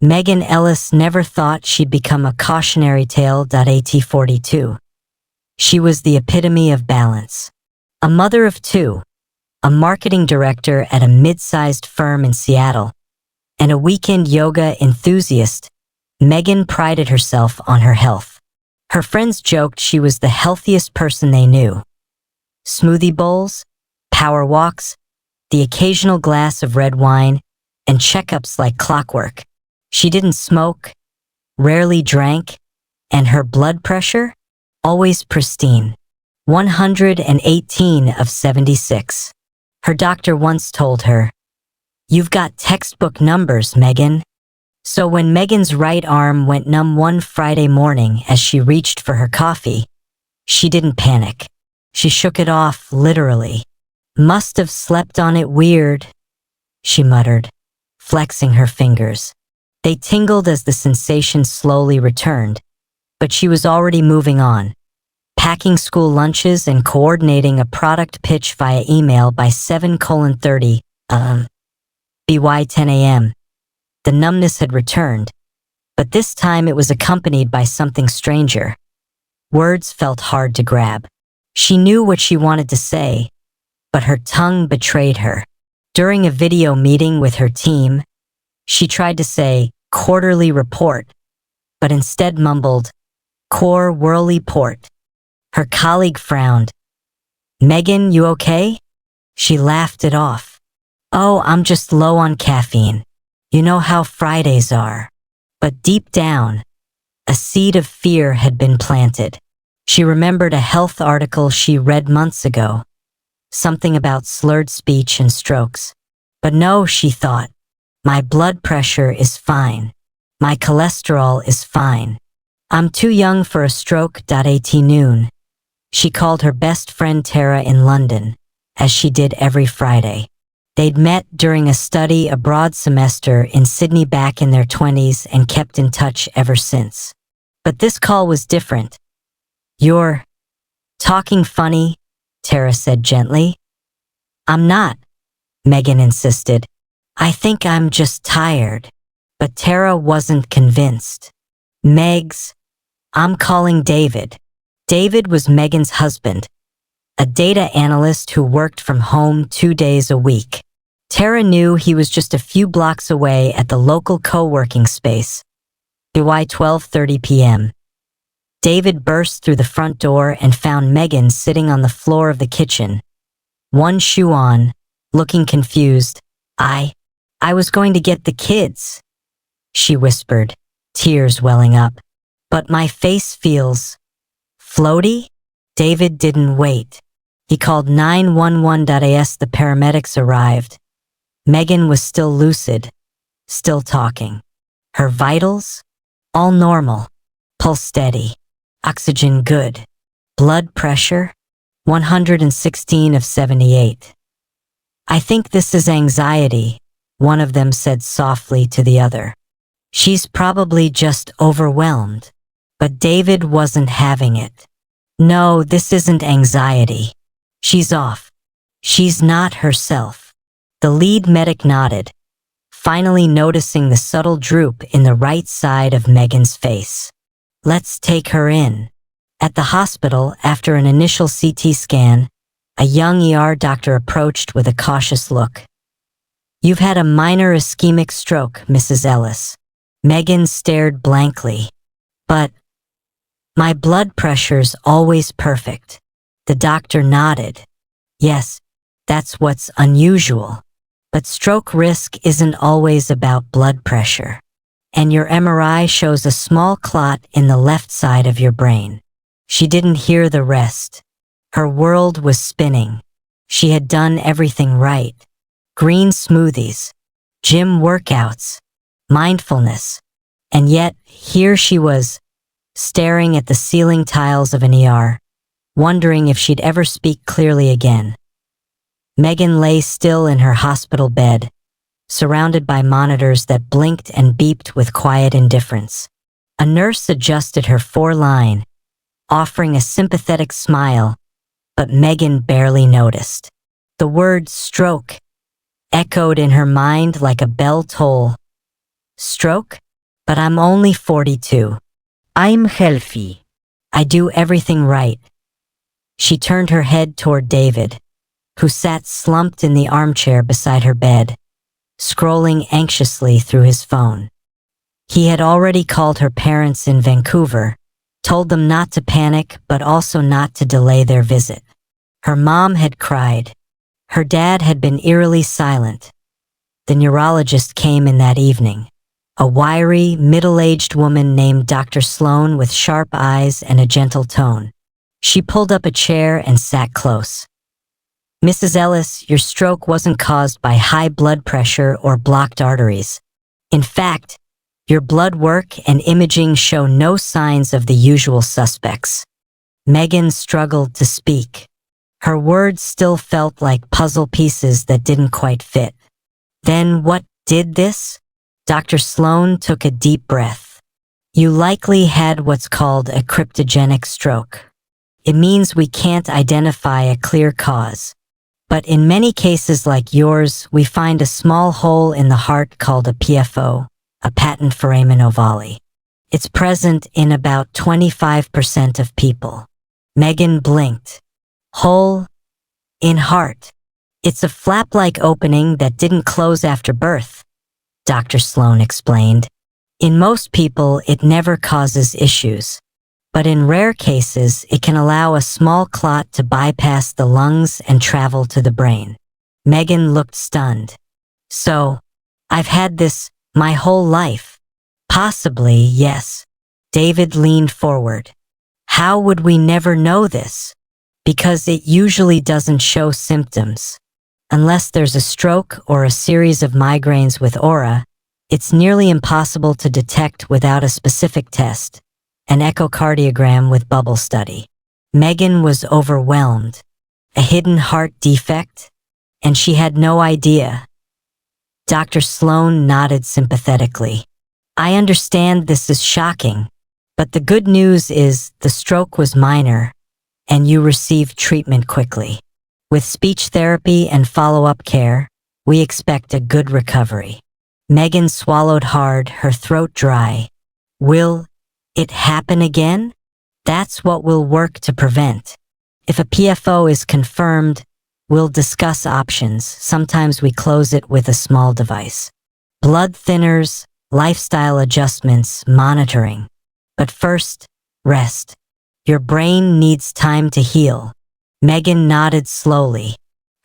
Megan Ellis never thought she'd become a cautionary tale. At 42. She was the epitome of balance. A mother of two, a marketing director at a mid-sized firm in Seattle, and a weekend yoga enthusiast, Megan prided herself on her health. Her friends joked she was the healthiest person they knew. Smoothie bowls, power walks, the occasional glass of red wine, and checkups like clockwork. She didn't smoke, rarely drank, and her blood pressure? Always pristine. 118 of 76. Her doctor once told her, "You've got textbook numbers, Megan." So when Megan's right arm went numb one Friday morning as she reached for her coffee, she didn't panic. She shook it off, literally. "Must have slept on it weird," she muttered, flexing her fingers. They tingled as the sensation slowly returned, but she was already moving on, packing school lunches and coordinating a product pitch via email by 7:30 BY 10 a.m. The numbness had returned, but this time it was accompanied by something stranger. Words felt hard to grab. She knew what she wanted to say, but her tongue betrayed her. During a video meeting with her team, she tried to say quarterly report, but instead mumbled core whirly port. Her colleague frowned. "Megan, you okay?" She laughed it off. "Oh, I'm just low on caffeine. You know how Fridays are." But deep down, a seed of fear had been planted. She remembered a health article she read months ago, something about slurred speech and strokes. But no, she thought, my blood pressure is fine. My cholesterol is fine. I'm too young for a stroke. At noon, she called her best friend Tara in London, as she did every Friday. They'd met during a study abroad semester in Sydney back in their 20s and kept in touch ever since. But this call was different. "You're talking funny," Tara said gently. "I'm not," Megan insisted. "I think I'm just tired." But Tara wasn't convinced. "Megs, I'm calling David." David was Megan's husband, a data analyst who worked from home 2 days a week. Tara knew he was just a few blocks away at the local co-working space. By 12:30 p.m. David burst through the front door and found Megan sitting on the floor of the kitchen, one shoe on, looking confused. I was going to get the kids," she whispered, tears welling up. "But my face feels floaty." David didn't wait. He called 911. As the paramedics arrived, Megan was still lucid, still talking. Her vitals? All normal. Pulse steady. Oxygen good. Blood pressure? 116 of 78. "I think this is anxiety," one of them said softly to the other. "She's probably just overwhelmed." But David wasn't having it. "No, this isn't anxiety. She's off. She's not herself." The lead medic nodded, finally noticing the subtle droop in the right side of Megan's face. "Let's take her in." At the hospital, after an initial CT scan, a young ER doctor approached with a cautious look. "You've had a minor ischemic stroke, Mrs. Ellis." Megan stared blankly. "But my blood pressure's always perfect." The doctor nodded. "Yes, that's what's unusual. But stroke risk isn't always about blood pressure. And your MRI shows a small clot in the left side of your brain." She didn't hear the rest. Her world was spinning. She had done everything right. Green smoothies, gym workouts, mindfulness. And yet, here she was, staring at the ceiling tiles of an ER, wondering if she'd ever speak clearly again. Megan lay still in her hospital bed, surrounded by monitors that blinked and beeped with quiet indifference. A nurse adjusted her foreline, offering a sympathetic smile, but Megan barely noticed. The word stroke echoed in her mind like a bell toll. Stroke? But I'm only 42. I'm healthy. I do everything right. She turned her head toward David, who sat slumped in the armchair beside her bed, scrolling anxiously through his phone. He had already called her parents in Vancouver, told them not to panic but also not to delay their visit. Her mom had cried. Her dad had been eerily silent. The neurologist came in that evening, a wiry, middle-aged woman named Dr. Sloan with sharp eyes and a gentle tone. She pulled up a chair and sat close. Mrs. Ellis, your stroke wasn't caused by high blood pressure or blocked arteries. In fact, your blood work and imaging show no signs of the usual suspects. Megan struggled to speak. Her words still felt like puzzle pieces that didn't quite fit. Then what did this? Dr. Sloan took a deep breath. You likely had what's called a cryptogenic stroke. It means we can't identify a clear cause. But in many cases like yours, we find a small hole in the heart called a PFO, a patent foramen ovale. It's present in about 25% of people. Megan blinked. Hole in heart. It's a flap-like opening that didn't close after birth, Dr. Sloan explained. In most people, it never causes issues. But in rare cases, it can allow a small clot to bypass the lungs and travel to the brain. Megan looked stunned. So, I've had this my whole life. Possibly, yes. David leaned forward. How would we never know this? Because it usually doesn't show symptoms. Unless there's a stroke or a series of migraines with aura, it's nearly impossible to detect without a specific test, an echocardiogram with bubble study. Megan was overwhelmed. A hidden heart defect? And she had no idea. Dr. Sloan nodded sympathetically. I understand this is shocking, but the good news is the stroke was minor, and you received treatment quickly. With speech therapy and follow-up care, we expect a good recovery. Megan swallowed hard, her throat dry. Will it happen again? That's what we'll work to prevent. If a PFO is confirmed, we'll discuss options. Sometimes we close it with a small device. Blood thinners, lifestyle adjustments, monitoring. But first, rest. Your brain needs time to heal. Megan nodded slowly.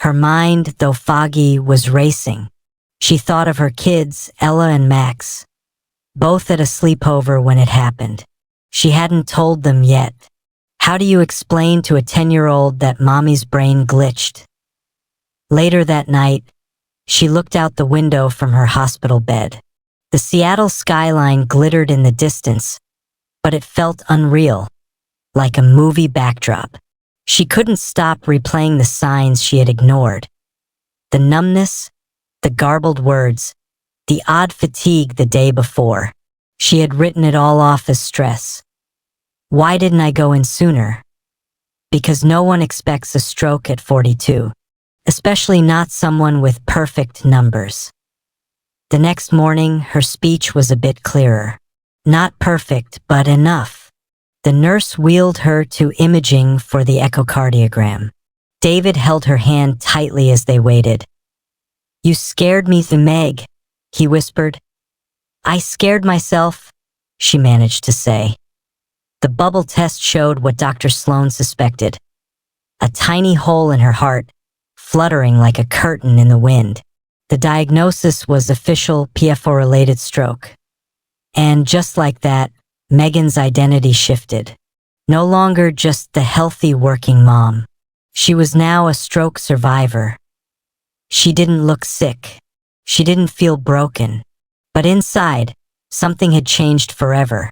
Her mind, though foggy, was racing. She thought of her kids, Ella and Max, both at a sleepover when it happened. She hadn't told them yet. How do you explain to a 10-year-old that mommy's brain glitched? Later that night, she looked out the window from her hospital bed. The Seattle skyline glittered in the distance, but it felt unreal, like a movie backdrop. She couldn't stop replaying the signs she had ignored. The numbness, the garbled words, the odd fatigue the day before. She had written it all off as stress. Why didn't I go in sooner? Because no one expects a stroke at 42, especially not someone with perfect numbers. The next morning, her speech was a bit clearer. Not perfect, but enough. The nurse wheeled her to imaging for the echocardiogram. David held her hand tightly as they waited. You scared me, Meg, he whispered. I scared myself, she managed to say. The bubble test showed what Dr. Sloan suspected. A tiny hole in her heart, fluttering like a curtain in the wind. The diagnosis was official PFO-related stroke. And just like that, Megan's identity shifted. No longer just the healthy working mom. She was now a stroke survivor. She didn't look sick. She didn't feel broken. But inside, something had changed forever.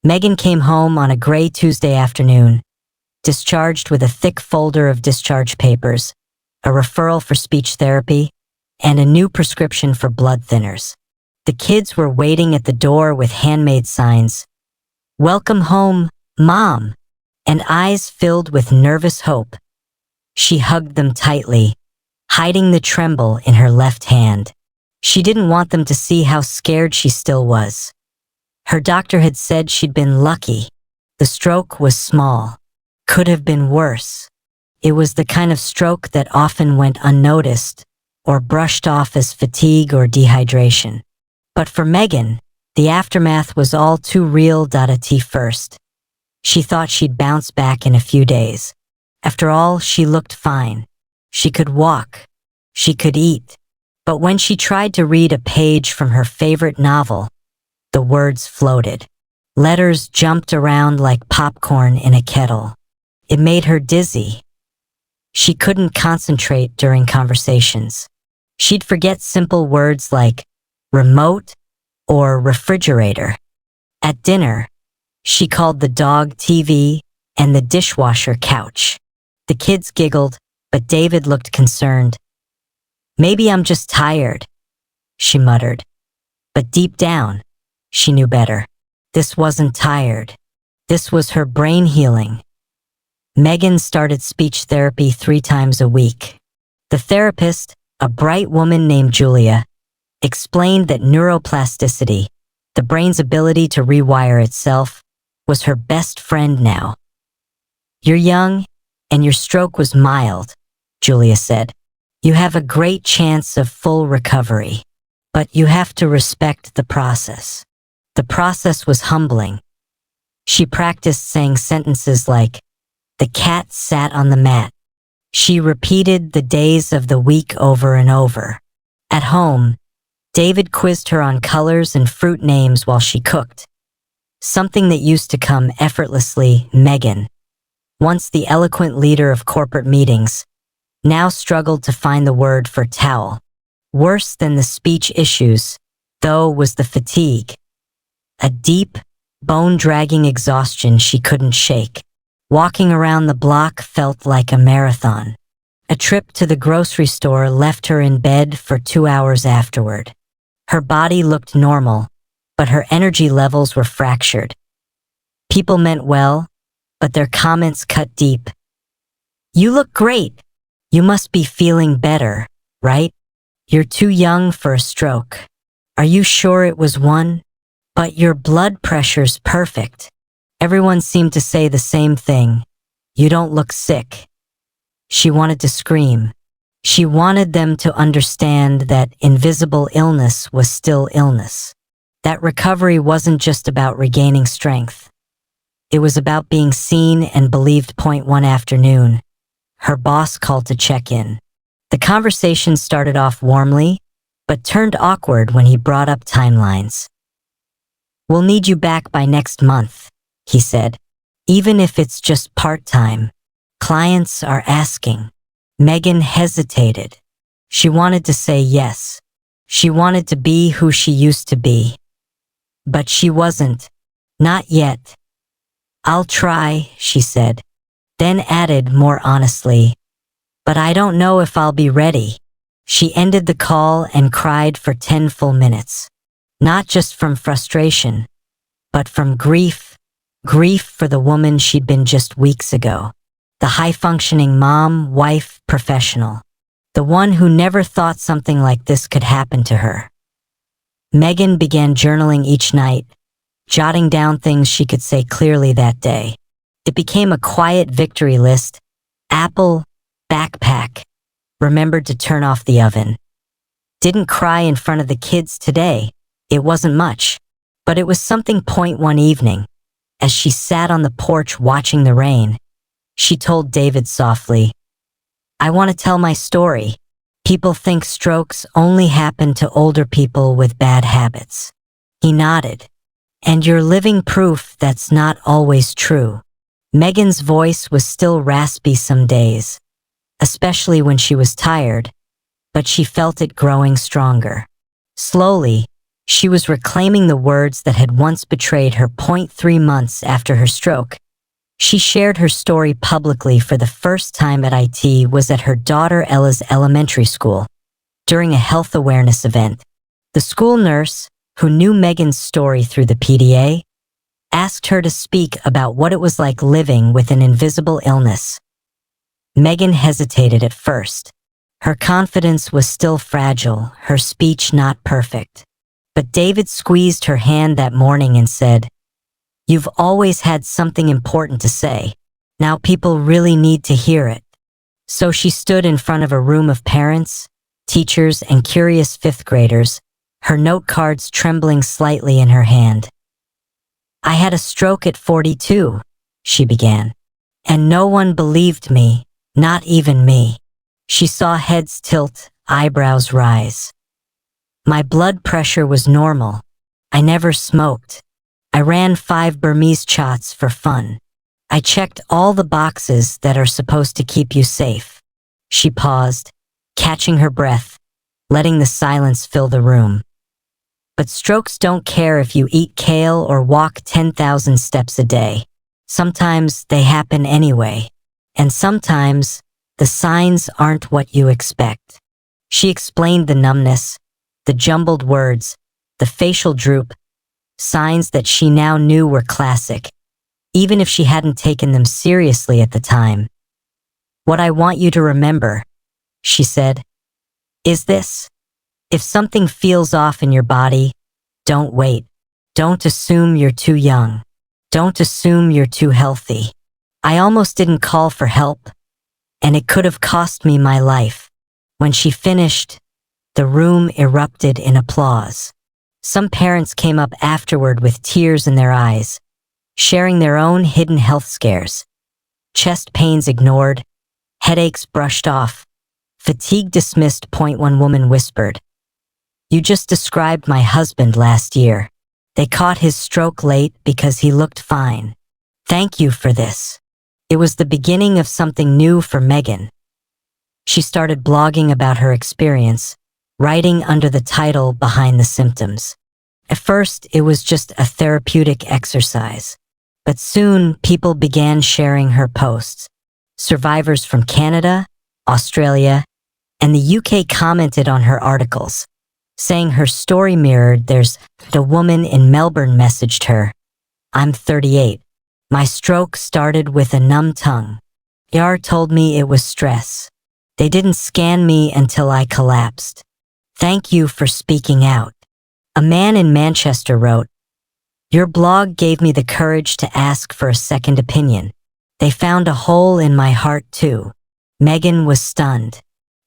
Megan came home on a gray Tuesday afternoon, discharged with a thick folder of discharge papers, a referral for speech therapy, and a new prescription for blood thinners. The kids were waiting at the door with handmade signs. Welcome home, Mom, and eyes filled with nervous hope. She hugged them tightly, hiding the tremble in her left hand. She didn't want them to see how scared she still was. Her doctor had said she'd been lucky. The stroke was small. Could have been worse. It was the kind of stroke that often went unnoticed or brushed off as fatigue or dehydration. But for Megan, the aftermath was all too real. At first, she thought she'd bounce back in a few days. After all, she looked fine. She could walk. She could eat. But when she tried to read a page from her favorite novel, the words floated. Letters jumped around like popcorn in a kettle. It made her dizzy. She couldn't concentrate during conversations. She'd forget simple words like remote or refrigerator. At dinner, she called the dog TV and the dishwasher couch. The kids giggled, but David looked concerned. "Maybe I'm just tired," she muttered. But deep down, she knew better. This wasn't tired. This was her brain healing. Megan started speech therapy 3 times a week. The therapist, a bright woman named Julia, explained that neuroplasticity, the brain's ability to rewire itself, was her best friend now. "You're young, and your stroke was mild," Julia said. "You have a great chance of full recovery, but you have to respect the process." The process was humbling. She practiced saying sentences like, "The cat sat on the mat." She repeated the days of the week over and over. At home, David quizzed her on colors and fruit names while she cooked. Something that used to come effortlessly. Megan, once the eloquent leader of corporate meetings, now struggled to find the word for towel. Worse than the speech issues, though, was the fatigue. A deep, bone-dragging exhaustion she couldn't shake. Walking around the block felt like a marathon. A trip to the grocery store left her in bed for 2 hours afterward. Her body looked normal, but her energy levels were fractured. People meant well, but their comments cut deep. "You look great. You must be feeling better, right? You're too young for a stroke. Are you sure it was one? But your blood pressure's perfect." Everyone seemed to say the same thing. "You don't look sick." She wanted to scream. She wanted them to understand that invisible illness was still illness. That recovery wasn't just about regaining strength. It was about being seen and believed. One afternoon, her boss called to check in. The conversation started off warmly, but turned awkward when he brought up timelines. "We'll need you back by next month," he said, "even if it's just part-time. Clients are asking." Megan hesitated. She wanted to say yes. She wanted to be who she used to be. But she wasn't. Not yet. "I'll try," she said, then added more honestly, "But I don't know if I'll be ready." She ended the call and cried for 10 full minutes. Not just from frustration, but from grief. Grief for the woman she'd been just weeks ago. The high-functioning mom, wife, professional. The one who never thought something like this could happen to her. Megan began journaling each night, jotting down things she could say clearly that day. It became a quiet victory list. Apple, backpack, remembered to turn off the oven. Didn't cry in front of the kids today. It wasn't much, but it was something. One evening, as she sat on the porch watching the rain, she told David softly, "I want to tell my story. People think strokes only happen to older people with bad habits." He nodded. "And you're living proof that's not always true." Megan's voice was still raspy some days, especially when she was tired, but she felt it growing stronger. Slowly, she was reclaiming the words that had once betrayed her. 3 months after her stroke, she shared her story publicly for the first time. Was at her daughter Ella's elementary school. During a health awareness event, the school nurse, who knew Megan's story through the PDA, asked her to speak about what it was like living with an invisible illness. Megan hesitated at first. Her confidence was still fragile, her speech not perfect. But David squeezed her hand that morning and said, "You've always had something important to say. Now people really need to hear it." So she stood in front of a room of parents, teachers, and curious fifth graders, her note cards trembling slightly in her hand. "I had a stroke at 42, she began. "And no one believed me, not even me." She saw heads tilt, eyebrows rise. "My blood pressure was normal. I never smoked. I ran 5 Burmese shots for fun. I checked all the boxes that are supposed to keep you safe." She paused, catching her breath, letting the silence fill the room. But strokes don't care if you eat kale or walk 10,000 steps a day. Sometimes they happen anyway. And sometimes the signs aren't what you expect. She explained the numbness, the jumbled words, the facial droop, signs that she now knew were classic, even if she hadn't taken them seriously at the time. "What I want you to remember," she said, "is this. If something feels off in your body, don't wait. Don't assume you're too young. Don't assume you're too healthy. I almost didn't call for help, and it could have cost me my life." When she finished, the room erupted in applause. Some parents came up afterward with tears in their eyes, sharing their own hidden health scares. Chest pains ignored, headaches brushed off, fatigue dismissed. One woman whispered, "You just described my husband last year. They caught his stroke late because he looked fine. Thank you for this." It was the beginning of something new for Megan. She started blogging about her experience, writing under the title Behind the Symptoms. At first, it was just a therapeutic exercise. But soon, people began sharing her posts. Survivors from Canada, Australia, and the UK commented on her articles, saying her story mirrored theirs. The woman in Melbourne messaged her, "I'm 38. My stroke started with a numb tongue. ER told me it was stress. They didn't scan me until I collapsed. Thank you for speaking out." A man in Manchester wrote, "Your blog gave me the courage to ask for a second opinion. They found a hole in my heart too." Megan was stunned.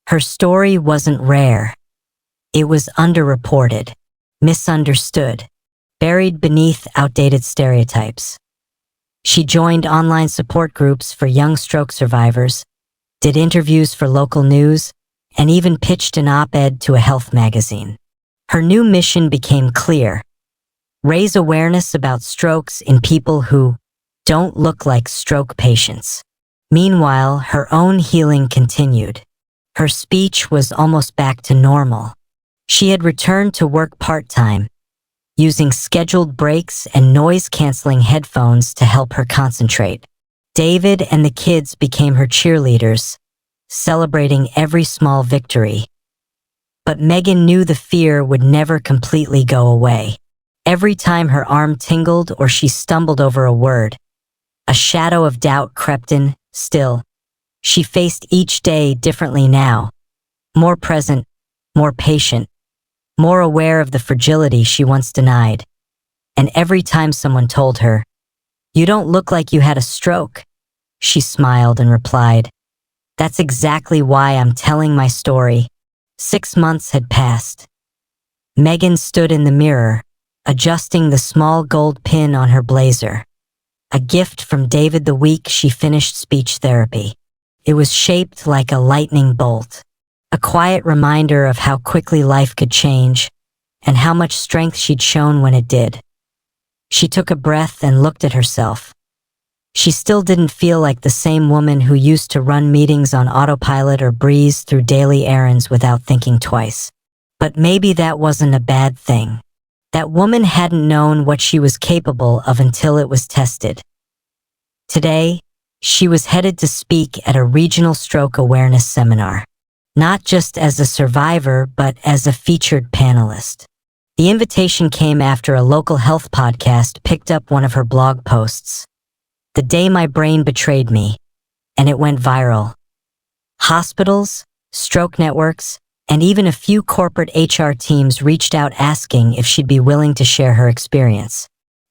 Her story wasn't rare. It was underreported, misunderstood, buried beneath outdated stereotypes. She joined online support groups for young stroke survivors, did interviews for local news, and even pitched an op-ed to a health magazine. Her new mission became clear: raise awareness about strokes in people who don't look like stroke patients. Meanwhile, her own healing continued. Her speech was almost back to normal. She had returned to work part-time, using scheduled breaks and noise-canceling headphones to help her concentrate. David and the kids became her cheerleaders, celebrating every small victory. But Megan knew the fear would never completely go away. Every time her arm tingled or she stumbled over a word, a shadow of doubt crept in. Still, she faced each day differently now, more present, more patient, more aware of the fragility she once denied. And every time someone told her, "You don't look like you had a stroke," she smiled and replied, "That's exactly why I'm telling my story." 6 months had passed. Megan stood in the mirror, adjusting the small gold pin on her blazer. A gift from David the week she finished speech therapy. It was shaped like a lightning bolt, a quiet reminder of how quickly life could change and how much strength she'd shown when it did. She took a breath and looked at herself. She still didn't feel like the same woman who used to run meetings on autopilot or breeze through daily errands without thinking twice. But maybe that wasn't a bad thing. That woman hadn't known what she was capable of until it was tested. Today, she was headed to speak at a regional stroke awareness seminar, not just as a survivor, but as a featured panelist. The invitation came after a local health podcast picked up one of her blog posts, "The Day My Brain Betrayed Me," and it went viral. Hospitals, stroke networks, and even a few corporate HR teams reached out asking if she'd be willing to share her experience.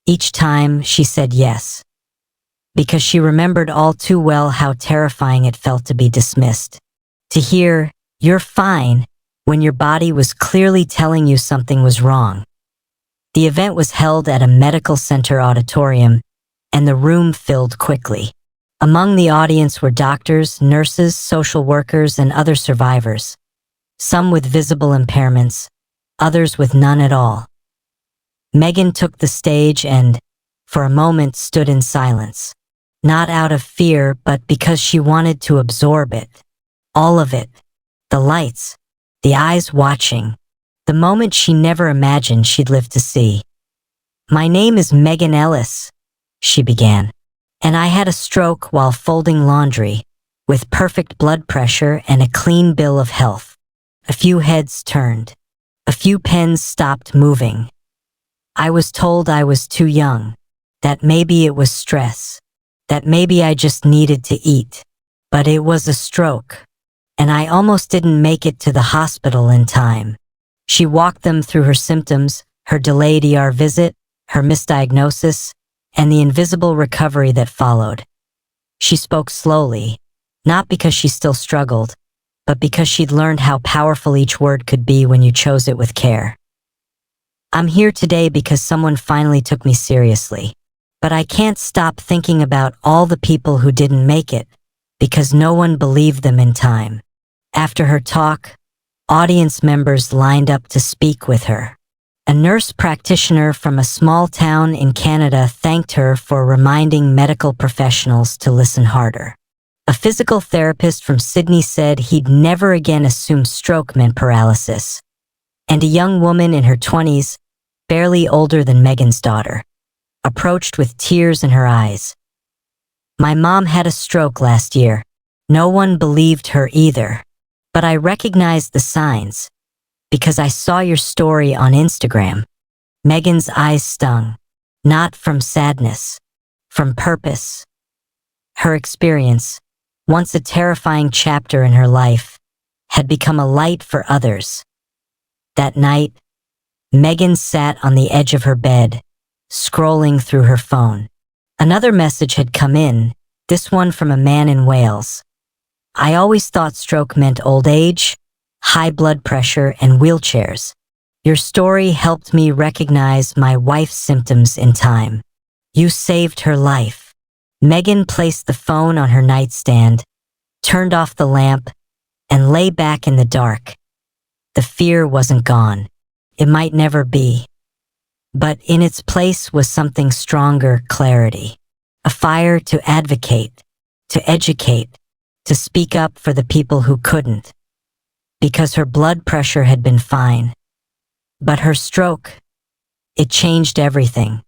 Each time, she said yes, because she remembered all too well how terrifying it felt to be dismissed. To hear, "You're fine," when your body was clearly telling you something was wrong. The event was held at a medical center auditorium, and the room filled quickly. Among the audience were doctors, nurses, social workers, and other survivors, some with visible impairments, others with none at all. Megan took the stage and, for a moment, stood in silence. Not out of fear, but because she wanted to absorb it. All of it. The lights, the eyes watching, the moment she never imagined she'd live to see. "My name is Megan Ellis," she began, "and I had a stroke while folding laundry, with perfect blood pressure and a clean bill of health." A few heads turned. A few pens stopped moving. "I was told I was too young, that maybe it was stress, that maybe I just needed to eat. But it was a stroke, and I almost didn't make it to the hospital in time." She walked them through her symptoms, her delayed ER visit, her misdiagnosis, and the invisible recovery that followed. She spoke slowly, not because she still struggled, but because she'd learned how powerful each word could be when you chose it with care. "I'm here today because someone finally took me seriously, but I can't stop thinking about all the people who didn't make it, because no one believed them in time." After her talk, audience members lined up to speak with her. A nurse practitioner from a small town in Canada thanked her for reminding medical professionals to listen harder. A physical therapist from Sydney said he'd never again assume stroke meant paralysis. And a young woman in her 20s, barely older than Megan's daughter, approached with tears in her eyes. "My mom had a stroke last year. No one believed her either. But I recognized the signs, because I saw your story on Instagram." Megan's eyes stung, not from sadness, from purpose. Her experience, once a terrifying chapter in her life, had become a light for others. That night, Megan sat on the edge of her bed, scrolling through her phone. Another message had come in, this one from a man in Wales. "I always thought stroke meant old age, high blood pressure, and wheelchairs. Your story helped me recognize my wife's symptoms in time. You saved her life." Megan placed the phone on her nightstand, turned off the lamp, and lay back in the dark. The fear wasn't gone. It might never be. But in its place was something stronger: clarity. A fire to advocate, to educate, to speak up for the people who couldn't. Because her blood pressure had been fine. But her stroke, it changed everything.